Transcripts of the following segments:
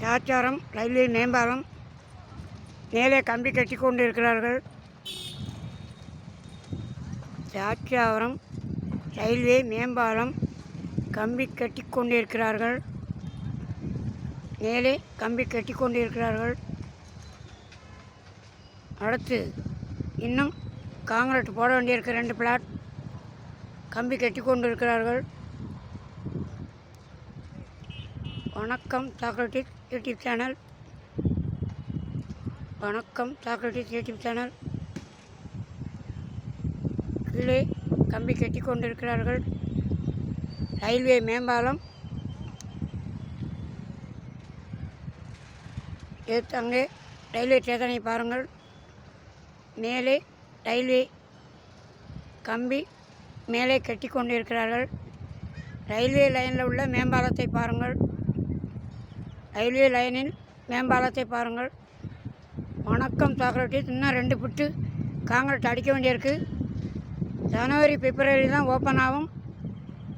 சாச்சாரம் railway மேம்பாலம் மேலே கம்பி கட்டி கொண்டு இருக்கிறார்கள். சாச்சாரம் ரயில்வே மேம்பாலம் கம்பி கட்டி கொண்டு இருக்கிறார்கள். மேலே கம்பி கட்டி கொண்டு இருக்கிறார்கள். அடுத்து இன்னும் காங்கிரீட் போட வேண்டியிருக்க 2 பிளாட் கம்பி கட்டி கொண்டு இருக்கிறார்கள். வணக்கம் சாக்ரட்டிஸ் யூடியூப் சேனல். வணக்கம் சாக்ரட்டிஸ் யூடியூப் சேனல். கீழே கம்பி கட்டி கொண்டிருக்கிறார்கள். ரயில்வே மேம்பாலம் அங்கே ரயில்வே ஸ்டேஷனை பாருங்கள். மேலே ரயில்வே கம்பி மேலே கட்டி கொண்டிருக்கிறார்கள். ரயில்வே லைனில் உள்ள மேம்பாலத்தை பாருங்கள். ரயில்வே லைனில் மேம்பாலத்தை பாருங்கள். வணக்கம் சாக்ரட்டிஸ். இன்னும் 2 புட்டு காங்கிரீட் அடிக்க வேண்டியிருக்கு. ஜனவரி பிப்ரவரி தான் ஓப்பன் ஆகும்.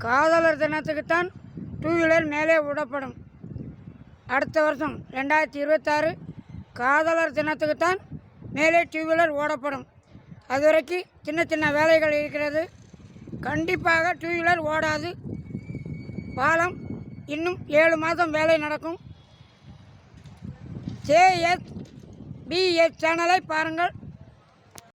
காதலர் தினத்துக்குத்தான் 2 வீலர் மேலே விடப்படும். அடுத்த வருஷம் 2026 காதலர் தினத்துக்குத்தான் மேலே 2 வீலர் ஓடப்படும். அது வரைக்கும் சின்ன சின்ன வேலைகள் இருக்கிறது. கண்டிப்பாக 2 வீலர் ஓடாது. பாலம் இன்னும் 7 மாதம் வேலை நடக்கும். JSBS சேனலை பாருங்கள்.